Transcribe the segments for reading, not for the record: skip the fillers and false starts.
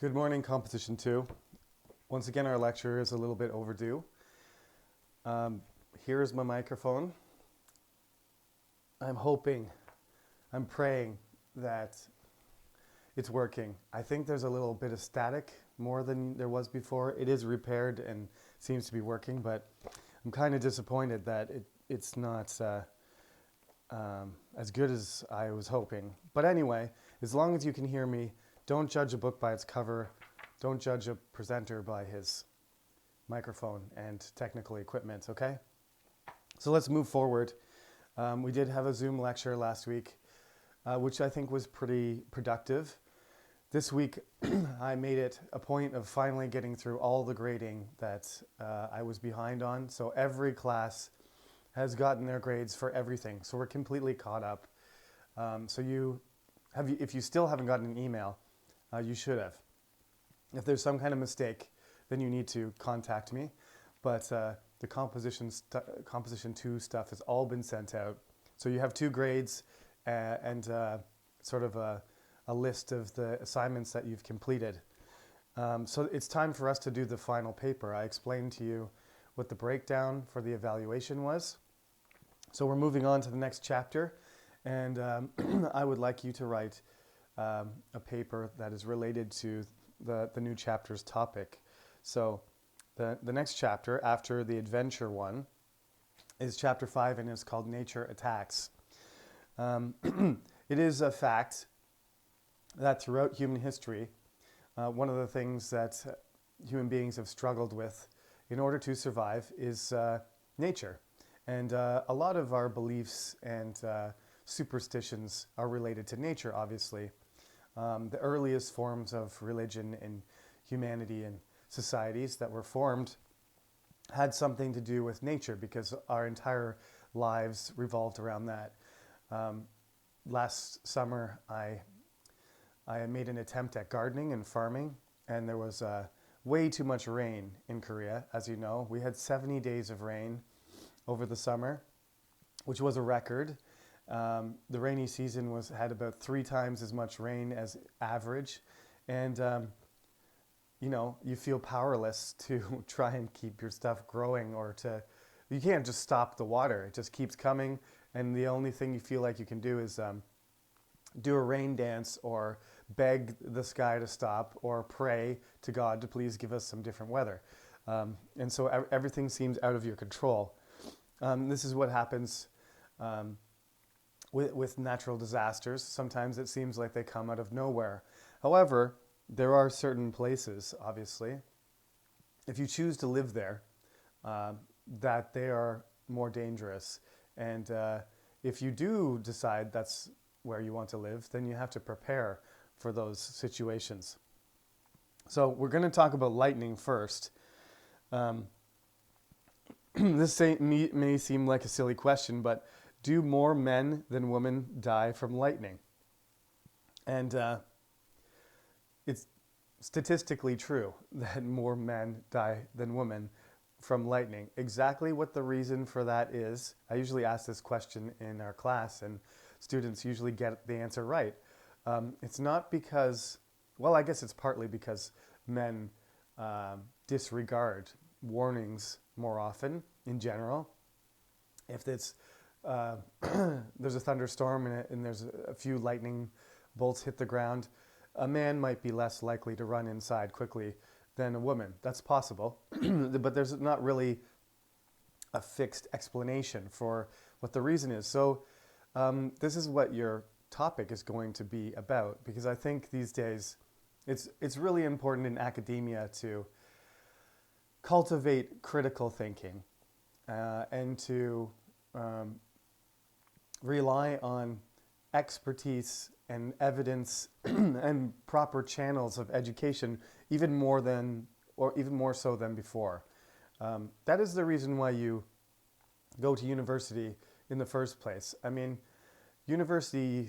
Good morning, Composition 2. Once again, our lecture is a little bit overdue. Um, Here is my microphone. I'm hoping, I'm praying that it's working. I think there's a little bit of static more than there was before. It is repaired and seems to be working, but I'm kind of disappointed that it's not as good as I was hoping. But anyway, as long as you can hear me, don't judge a book by its cover. Don't judge a presenter by his microphone and technical equipment, okay? So let's move forward. We did have a Zoom lecture last week, which I think was pretty productive. This week, I made it a point of finally getting through all the grading that I was behind on. So every class has gotten their grades for everything. So we're completely caught up. If you still haven't gotten an email, you should have. If there's some kind of mistake, then you need to contact me. But the composition 2 stuff has all been sent out. So you have 2 grades and sort of a list of the assignments that you've completed. So it's time for us to do the final paper. I explained to you what the breakdown for the evaluation was. So we're moving on to the next chapter, and I would like you to write a paper that is related to the new chapter's topic. So the next chapter after the adventure one is chapter 5 and is called Nature Attacks. It is a fact that throughout human history, one of the things that human beings have struggled with in order to survive is nature. And a lot of our beliefs and superstitions are related to nature, obviously. The earliest forms of religion in humanity and societies that were formed had something to do with nature because our entire lives revolved around that. Last summer, I made an attempt at gardening and farming, and there was way too much rain in Korea, as you know. We had 70 days of rain over the summer, which was a record. The rainy season had about 3 times as much rain as average, and you feel powerless to try and keep your stuff growing, you can't just stop the water. It just keeps coming, and the only thing you feel like you can do is do a rain dance or beg the sky to stop or pray to God to please give us some different weather. And so everything seems out of your control. This is what happens with natural disasters. Sometimes it seems like they come out of nowhere. However, there are certain places, obviously, if you choose to live there, that they are more dangerous. And if you do decide that's where you want to live, then you have to prepare for those situations. So we're going to talk about lightning first. This may seem like a silly question, but do more men than women die from lightning? And it's statistically true that more men die than women from lightning. Exactly what the reason for that is, I usually ask this question in our class, and students usually get the answer right. It's not because, well, I guess it's partly because men disregard warnings more often in general. If it's there's a thunderstorm and there's a few lightning bolts hit the ground, a man might be less likely to run inside quickly than a woman. That's possible, but there's not really a fixed explanation for what the reason is. So this is what your topic is going to be about, because I think these days it's really important in academia to cultivate critical thinking and to rely on expertise and evidence and proper channels of education even more so than before. That is the reason why you go to university in the first place. I mean, university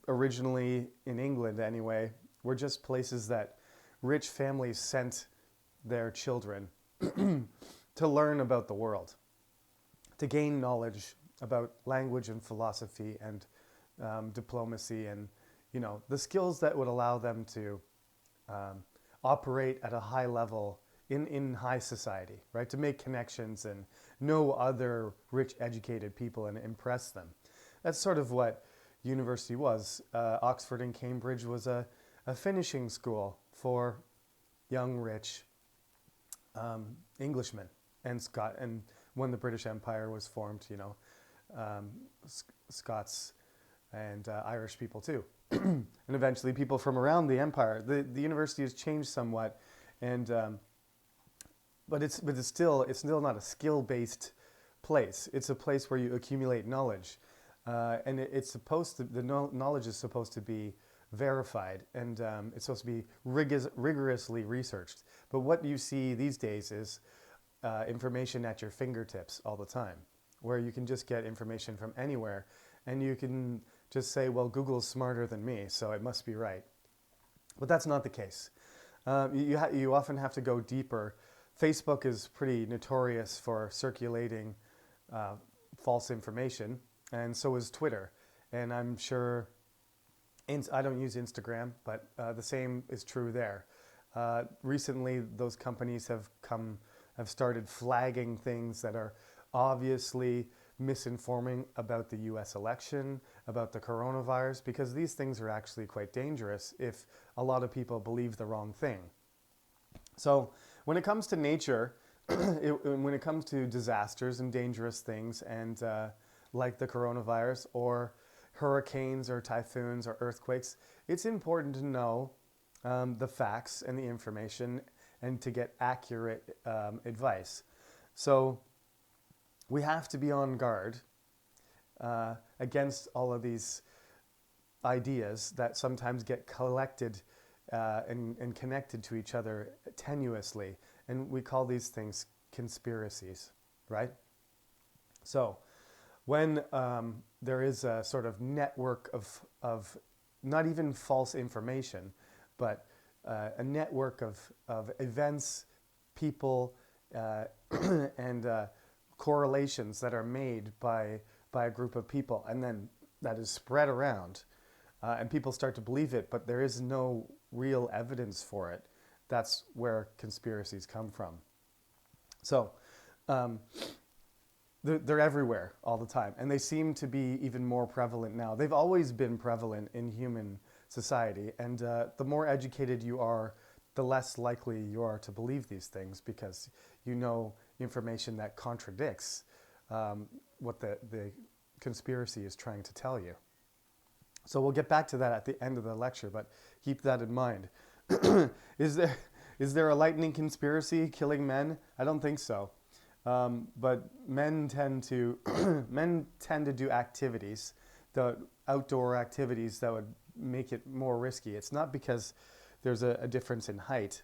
originally in England anyway were just places that rich families sent their children to learn about the world, to gain knowledge about language and philosophy and diplomacy and the skills that would allow them to operate at a high level in high society, right? To make connections and know other rich, educated people and impress them. That's sort of what university was. Oxford and Cambridge was a finishing school for young, rich Englishmen and when the British Empire was formed, Scots and Irish people too. And eventually people from around the empire. The university has changed somewhat, and but it's still not a skill-based place. It's a place where you accumulate knowledge, and it's supposed to, knowledge is supposed to be verified, and it's supposed to be rigorously researched. But what you see these days is information at your fingertips all the time, where you can just get information from anywhere, and you can just say, well, Google's smarter than me, so it must be right. But that's not the case. You often have to go deeper. Facebook is pretty notorious for circulating false information, and so is Twitter. And I'm sure, I don't use Instagram, but the same is true there. Recently, those companies have started flagging things that are obviously misinforming about the US election, about the coronavirus, because these things are actually quite dangerous if a lot of people believe the wrong thing. So when it comes to nature, when it comes to disasters and dangerous things, and like the coronavirus or hurricanes or typhoons or earthquakes, it's important to know the facts and the information and to get accurate advice. So we have to be on guard against all of these ideas that sometimes get collected and connected to each other tenuously. And we call these things conspiracies, right? So when there is a sort of network of not even false information, but a network of events, people, and correlations that are made by a group of people, and then that is spread around, and people start to believe it, but there is no real evidence for it. That's where conspiracies come from. So they're everywhere all the time, and they seem to be even more prevalent now. They've always been prevalent in human society, and the more educated you are, the less likely you are to believe these things, because you know information that contradicts what the conspiracy is trying to tell you. So we'll get back to that at the end of the lecture, but keep that in mind. Is there a lightning conspiracy killing men? I don't think so. But men tend to do activities, the outdoor activities that would make it more risky. It's not because there's a difference in height,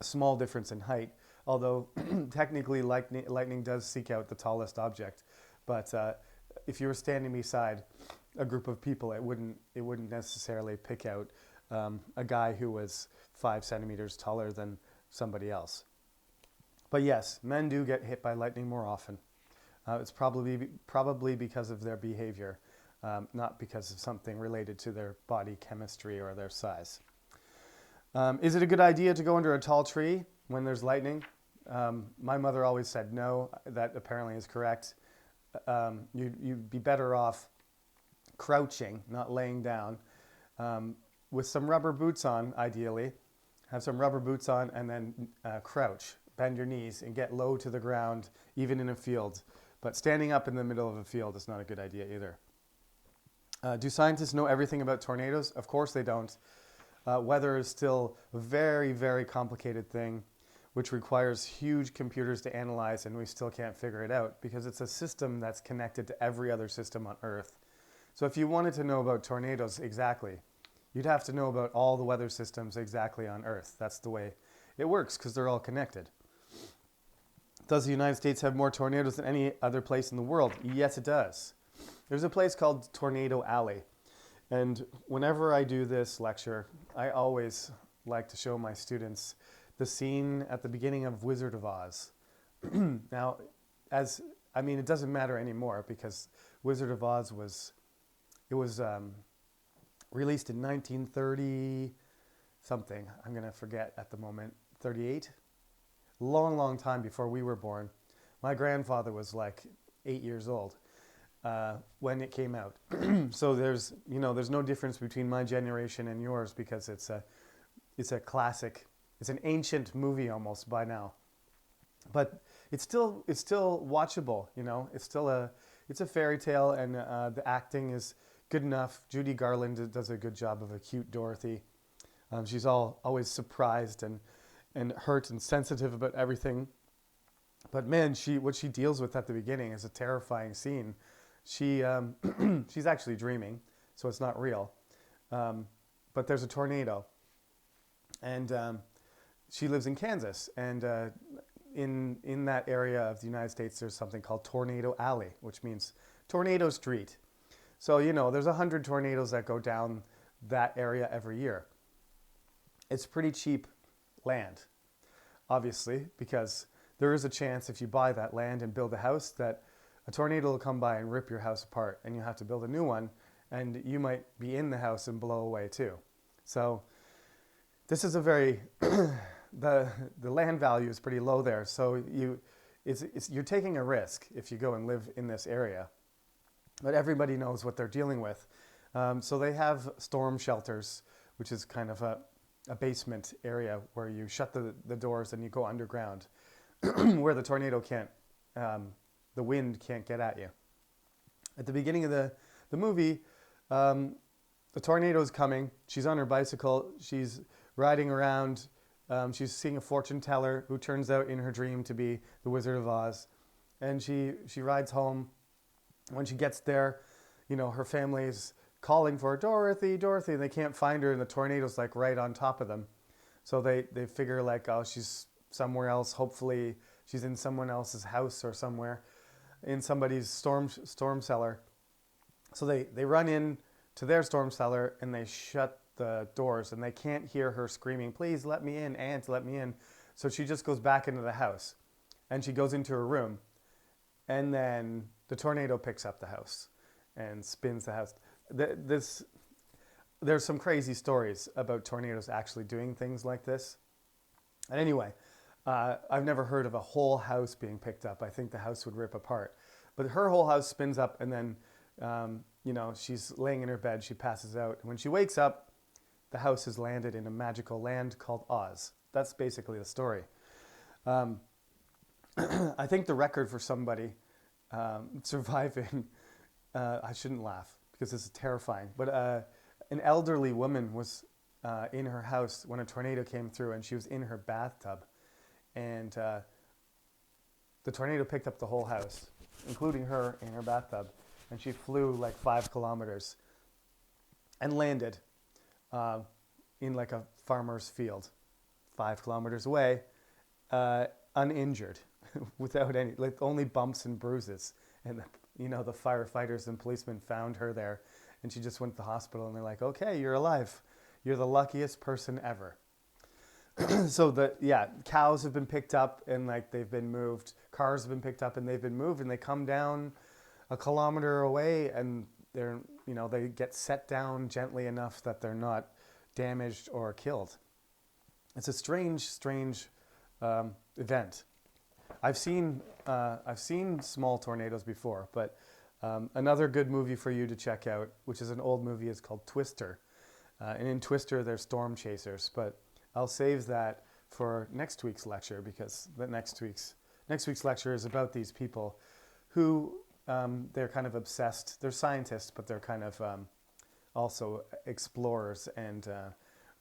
a small difference in height, although technically lightning does seek out the tallest object. But if you were standing beside a group of people, it wouldn't necessarily pick out a guy who was 5 centimeters taller than somebody else. But yes, men do get hit by lightning more often. It's probably because of their behavior, not because of something related to their body chemistry or their size. Is it a good idea to go under a tall tree when there's lightning? My mother always said no. That apparently is correct. You'd be better off crouching, not laying down, with some rubber boots on, ideally. Have some rubber boots on and then crouch, bend your knees, and get low to the ground, even in a field. But standing up in the middle of a field is not a good idea either. Do scientists know everything about tornadoes? Of course they don't. Weather is still a very, very complicated thing, which requires huge computers to analyze, and we still can't figure it out because it's a system that's connected to every other system on Earth. So if you wanted to know about tornadoes exactly, you'd have to know about all the weather systems exactly on Earth. That's the way it works, because they're all connected. Does the United States have more tornadoes than any other place in the world? Yes, it does. There's a place called Tornado Alley. And whenever I do this lecture, I always like to show my students the scene at the beginning of Wizard of Oz. Now, it doesn't matter anymore, because Wizard of Oz was released in 1930, something. I'm going to forget at the moment. 38? Long, long time before we were born. My grandfather was like 8 years old when it came out. So there's no difference between my generation and yours because it's a classic. It's an ancient movie almost by now, but it's still watchable. It's a fairy tale, and the acting is good enough. Judy Garland does a good job of a cute Dorothy. She's always surprised and hurt and sensitive about everything. But man, what she deals with at the beginning is a terrifying scene. She's actually dreaming, so it's not real. But there's a tornado, and she lives in Kansas, and in that area of the United States, there's something called Tornado Alley, which means Tornado Street. So there's 100 tornadoes that go down that area every year. It's pretty cheap land, obviously, because there is a chance if you buy that land and build a house that a tornado will come by and rip your house apart, and you have to build a new one, and you might be in the house and blow away too. So this is a very the land value is pretty low there. So you're taking a risk if you go and live in this area, but everybody knows what they're dealing with. So they have storm shelters, which is kind of a basement area where you shut the doors and you go underground, where the tornado can't, the wind can't get at you. At the beginning of the movie, the tornado is coming. She's on her bicycle. She's riding around. She's seeing a fortune teller who turns out in her dream to be the Wizard of Oz. And she rides home. When she gets there, her family's calling for Dorothy, Dorothy, and they can't find her, and the tornado's like right on top of them. So they figure like, oh, she's somewhere else. Hopefully she's in someone else's house or somewhere in somebody's storm cellar. So they run in to their storm cellar and they shut the doors, and they can't hear her screaming, please let me in, Aunt, let me in. So she just goes back into the house, and she goes into her room, and then the tornado picks up the house and spins the house. There's some crazy stories about tornadoes actually doing things like this. And anyway, I've never heard of a whole house being picked up. I think the house would rip apart. But her whole house spins up, and then, she's laying in her bed. She passes out. And when she wakes up, the house has landed in a magical land called Oz. That's basically the story. I think the record for somebody surviving, I shouldn't laugh because this is terrifying, but an elderly woman was in her house when a tornado came through, and she was in her bathtub, and the tornado picked up the whole house, including her in her bathtub, and she flew like 5 kilometers and landed in like a farmer's field 5 kilometers away, uninjured, without any, like only bumps and bruises. And the firefighters and policemen found her there, and she just went to the hospital, and they're like, okay, you're alive. You're the luckiest person ever. So cows have been picked up and like they've been moved. Cars have been picked up and they've been moved, and they come down a kilometer away, and they get set down gently enough that they're not damaged or killed. It's a strange event. I've seen small tornadoes before, but another good movie for you to check out, which is an old movie, is called Twister. And in Twister, they're storm chasers, but I'll save that for next week's lecture, because the next week's lecture is about these people who they're kind of obsessed. They're scientists, but they're kind of also explorers and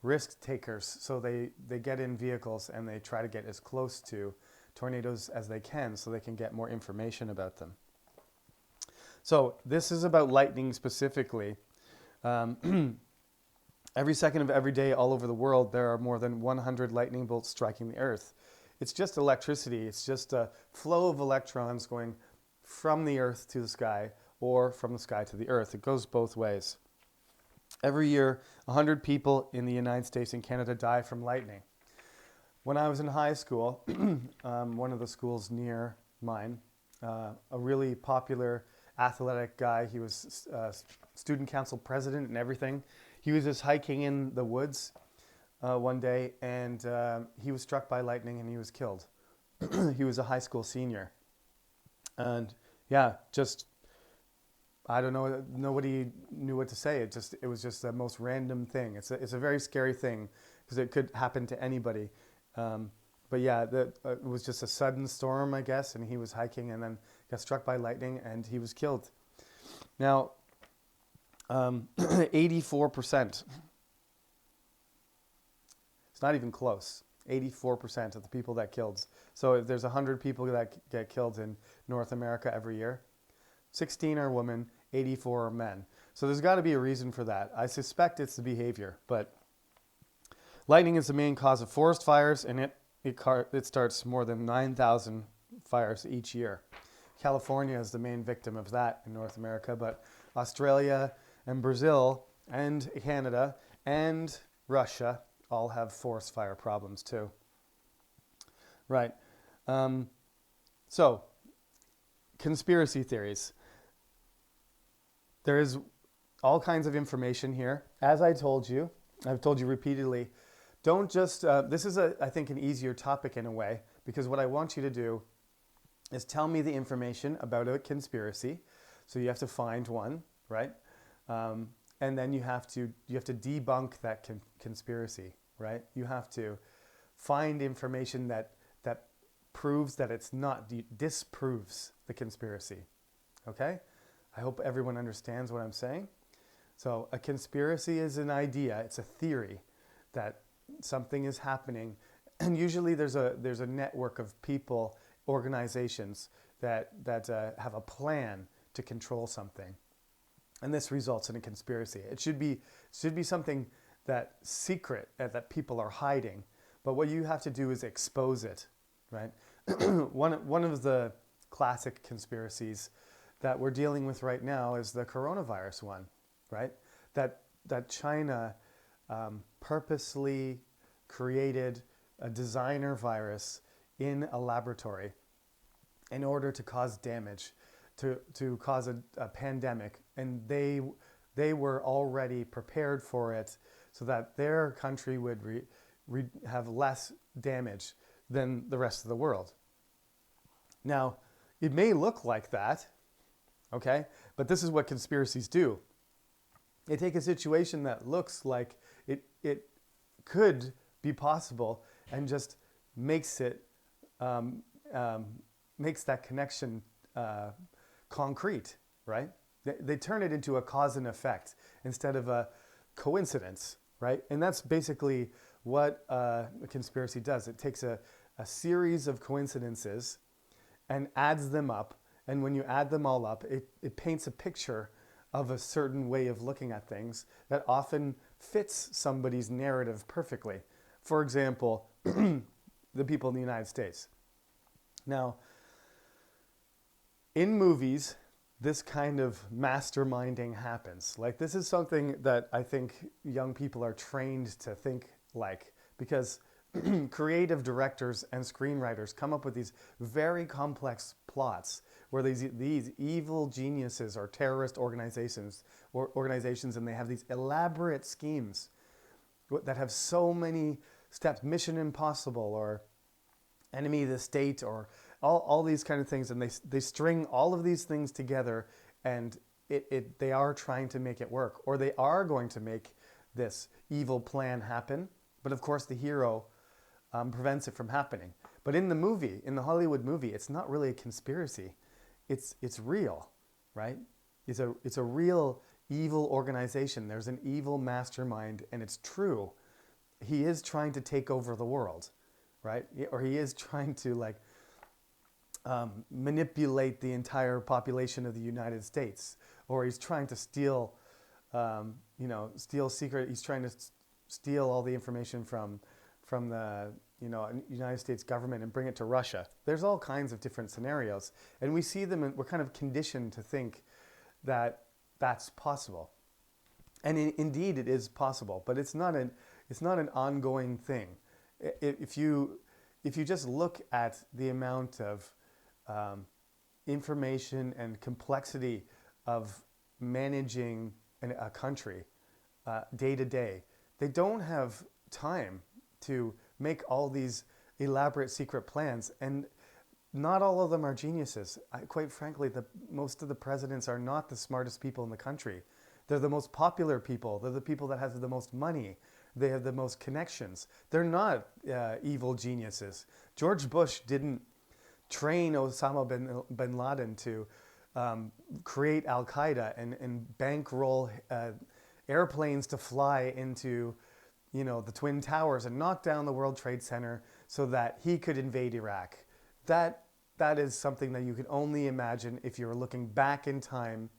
risk takers. So they get in vehicles and they try to get as close to tornadoes as they can so they can get more information about them. So this is about lightning specifically. Every second of every day all over the world, there are more than 100 lightning bolts striking the earth. It's just electricity. It's just a flow of electrons going from the earth to the sky, or from the sky to the earth. It goes both ways. Every year, 100 people in the United States and Canada die from lightning. When I was in high school, one of the schools near mine, a really popular athletic guy, he was student council president and everything. He was just hiking in the woods one day, and he was struck by lightning and he was killed. He was a high school senior, and yeah, just I don't know. Nobody knew what to say. It was just the most random thing. It's a very scary thing because it could happen to anybody. Um, but yeah, it was just a sudden storm, I guess, and he was hiking and then got struck by lightning and he was killed. Now, 84%. It's not even close. 84% of the people that killed. So if there's 100 people that get killed in North America every year, 16 are women, 84 are men. So there's got to be a reason for that. I suspect it's the behavior, but lightning is the main cause of forest fires, and it starts more than 9,000 fires each year. California is the main victim of that in North America, but Australia and Brazil and Canada and Russia all have forest fire problems too. Right. So, conspiracy theories. There is all kinds of information here. As I've told you repeatedly, don't just, this is, I think, an easier topic in a way, because what I want you to do is tell me the information about a conspiracy. So you have to find one, right? And then you have to debunk that conspiracy, right? You have to find information that proves that it's not, disproves the conspiracy, okay? I hope everyone understands what I'm saying. So a conspiracy is an idea, it's a theory that something is happening, and usually there's a network of people, organizations that have a plan to control something, and this results in a conspiracy. It should be something that secret that people are hiding, but what you have to do is expose it, right? One of the classic conspiracies that we're dealing with right now is the coronavirus one, right? That China purposely created a designer virus in a laboratory in order to cause damage, to cause a pandemic, and they were already prepared for it so that their country would have less damage than the rest of the world. Now, it may look like that, okay? But this is what conspiracies do. They take a situation that looks like it could be possible and just makes it, makes that connection concrete, right? They turn it into a cause and effect instead of a coincidence, right? And that's basically what a conspiracy does. It takes a series of coincidences and adds them up. And when you add them all up, it paints a picture of a certain way of looking at things that often fits somebody's narrative perfectly. For example, the people in the United States. Now, in movies, this kind of masterminding happens. Like, this is something that I think young people are trained to think like, because creative directors and screenwriters come up with these very complex plots where these evil geniuses or terrorist organizations, and they have these elaborate schemes that have so many steps, Mission Impossible or Enemy of the State or all these kind of things, and they string all of these things together, and they are trying to make it work, or they are going to make this evil plan happen. But of course, the hero prevents it from happening. But in the Hollywood movie, it's not really a conspiracy. It's real, right? It's a real evil organization. There's an evil mastermind, and it's true. He is trying to take over the world, right? Or he is trying to manipulate the entire population of the United States, or he's trying to steal secret. He's trying to steal all the information from the United States government and bring it to Russia. There's all kinds of different scenarios, and we see them, and we're kind of conditioned to think that that's possible. And indeed, it is possible, but it's not an ongoing thing. If you just look at the amount of information and complexity of managing a country day to day, they don't have time to make all these elaborate secret plans. And not all of them are geniuses. Quite frankly, most of the presidents are not the smartest people in the country. They're the most popular people. They're the people that have the most money. They have the most connections. They're not evil geniuses. George Bush didn't train Osama bin Laden to create Al Qaeda and bankroll airplanes to fly into, the Twin Towers and knock down the World Trade Center so that he could invade Iraq. That is something that you can only imagine if you're looking back in time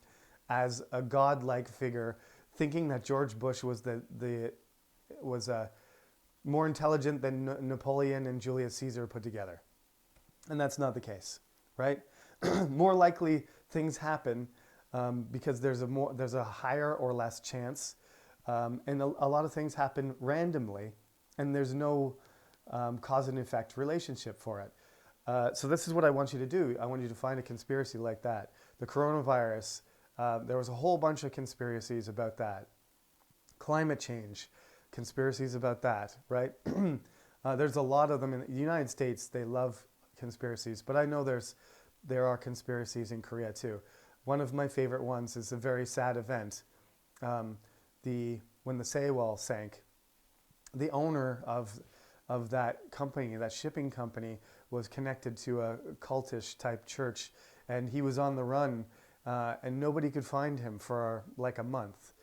as a godlike figure, thinking that George Bush was more intelligent than Napoleon and Julius Caesar put together. And that's not the case, right? More likely things happen because there's a higher or less chance, and a lot of things happen randomly, and there's no cause and effect relationship for it. So this is what I want you to do. I want you to find a conspiracy like that. The coronavirus, there was a whole bunch of conspiracies about that. Climate change, conspiracies about that, right? There's a lot of them in the United States. They love conspiracies, but I know there are conspiracies in Korea too. One of my favorite ones is a very sad event. When the Sewol sank, the owner of that company, that shipping company, was connected to a cultish type church, and he was on the run, and nobody could find him for like a month.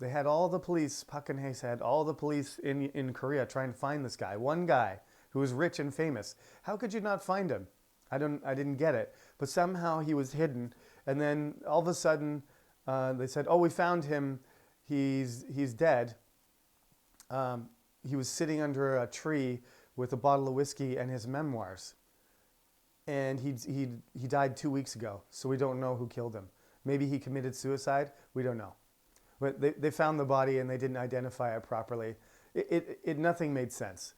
They had all the police, Park Geun-hye said, all the police in Korea trying to find this guy, one guy who was rich and famous. How could you not find him? I didn't get it. But somehow he was hidden, and then all of a sudden they said, "Oh, we found him. He's dead." He was sitting under a tree with a bottle of whiskey and his memoirs, and he died 2 weeks ago. So we don't know who killed him. Maybe he committed suicide. We don't know. But they found the body and they didn't identify it properly. Nothing made sense.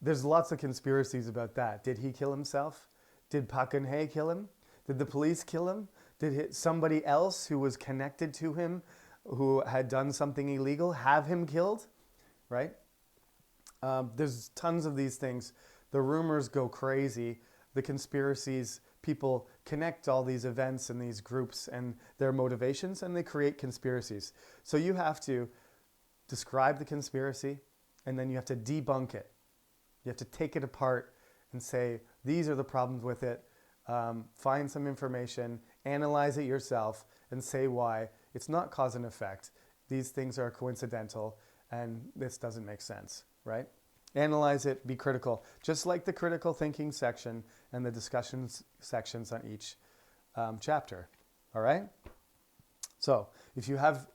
There's lots of conspiracies about that. Did he kill himself? Did Park Geun-hye kill him? Did the police kill him? Did somebody else who was connected to him, who had done something illegal, have him killed? Right? There's tons of these things. The rumors go crazy. The conspiracies, people connect all these events and these groups and their motivations, and they create conspiracies. So you have to describe the conspiracy, and then you have to debunk it. You have to take it apart and say, these are the problems with it. Find some information, analyze it yourself, and say why. It's not cause and effect. These things are coincidental, and this doesn't make sense, right? Analyze it, be critical, just like the critical thinking section and the discussions sections on each chapter, all right? So if you have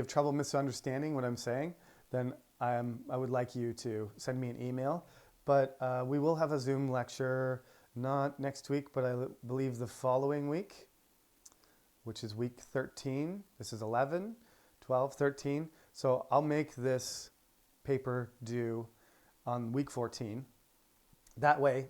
trouble misunderstanding what I'm saying, then I would like you to send me an email. But we will have a Zoom lecture, not next week, but I believe the following week, which is week 13. This is 11, 12, 13. So I'll make this paper due on week 14. That way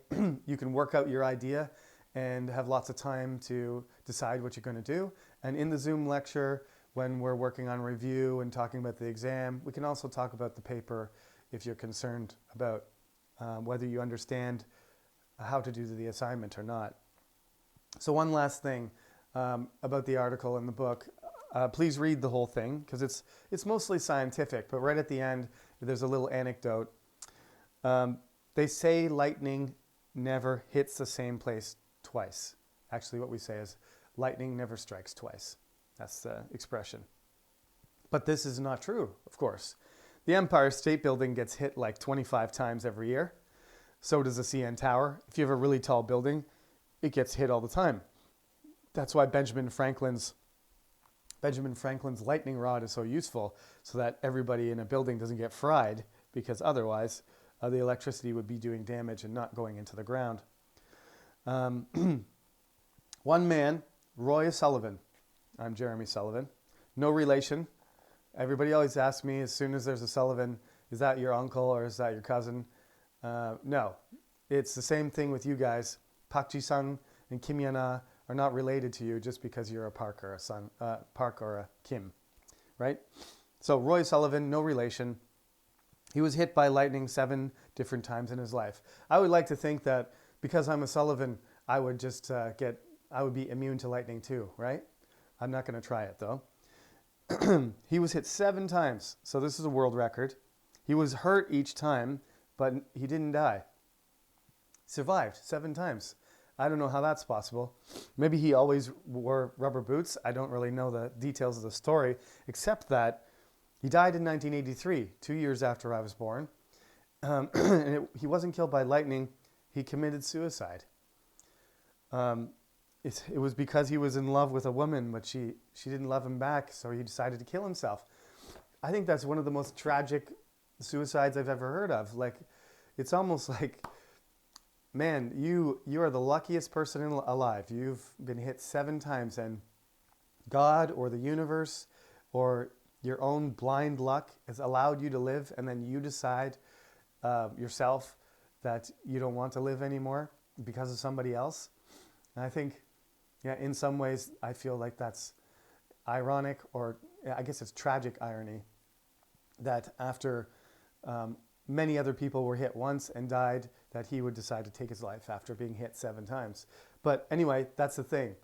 you can work out your idea and have lots of time to decide what you're going to do. And in the Zoom lecture, when we're working on review and talking about the exam, we can also talk about the paper if you're concerned about whether you understand how to do the assignment or not. So one last thing about the article in the book. Please read the whole thing because it's mostly scientific, but right at the end there's a little anecdote. They say lightning never hits the same place twice. Actually, what we say is lightning never strikes twice. That's the expression. But this is not true, of course. The Empire State Building gets hit like 25 times every year. So does the CN Tower. If you have a really tall building, it gets hit all the time. That's why Benjamin Franklin's lightning rod is so useful, so that everybody in a building doesn't get fried, because otherwise the electricity would be doing damage and not going into the ground. One man, Roy Sullivan. I'm Jeremy Sullivan. No relation. Everybody always asks me as soon as there's a Sullivan, is that your uncle or is that your cousin? No. It's the same thing with you guys. Park Ji-sung and Kim Yana are not related to you just because you're a Park or a Park or a Kim, right? So Roy Sullivan, no relation. He was hit by lightning 7 different times in his life. I would like to think that because I'm a Sullivan, I would just I would be immune to lightning too, right? I'm not going to try it though. He was hit 7 times, so this is a world record. He was hurt each time, but he didn't die. Survived 7 times. I don't know how that's possible. Maybe he always wore rubber boots. I don't really know the details of the story, except that he died in 1983, 2 years after I was born. He wasn't killed by lightning. He committed suicide. It was because he was in love with a woman, but she didn't love him back, so he decided to kill himself. I think that's one of the most tragic suicides I've ever heard of. Like, it's almost like, man, you are the luckiest person alive. You've been hit 7 times, and God or the universe or your own blind luck has allowed you to live, and then you decide yourself that you don't want to live anymore because of somebody else. And I think, yeah, in some ways, I feel like that's ironic, or I guess it's tragic irony, that after many other people were hit once and died, that he would decide to take his life after being hit 7 times. But anyway, that's the thing.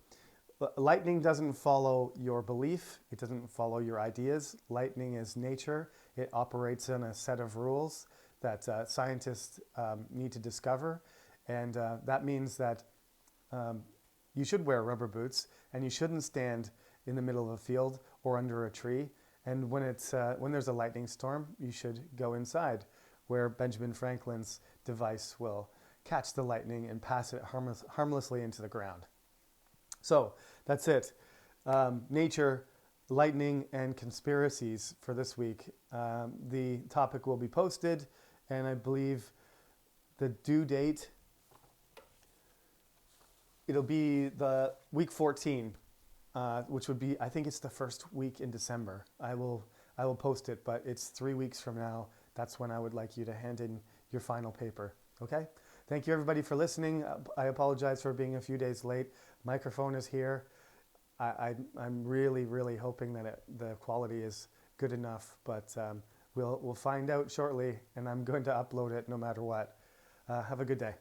Lightning doesn't follow your belief. It doesn't follow your ideas. Lightning is nature. It operates in a set of rules that scientists need to discover. And that means that you should wear rubber boots, and you shouldn't stand in the middle of a field or under a tree. And when there's a lightning storm, you should go inside, where Benjamin Franklin's device will catch the lightning and pass it harmlessly into the ground. So that's it. Nature, lightning, and conspiracies for this week. The topic will be posted, and I believe the due date, it'll be the week 14, which would be, I think it's the first week in December. I will post it, but it's 3 weeks from now. That's when I would like you to hand in your final paper. Okay? Thank you, everybody, for listening. I apologize for being a few days late. Microphone is here. I'm really, really hoping that the quality is good enough, but we'll find out shortly, and I'm going to upload it no matter what. Have a good day.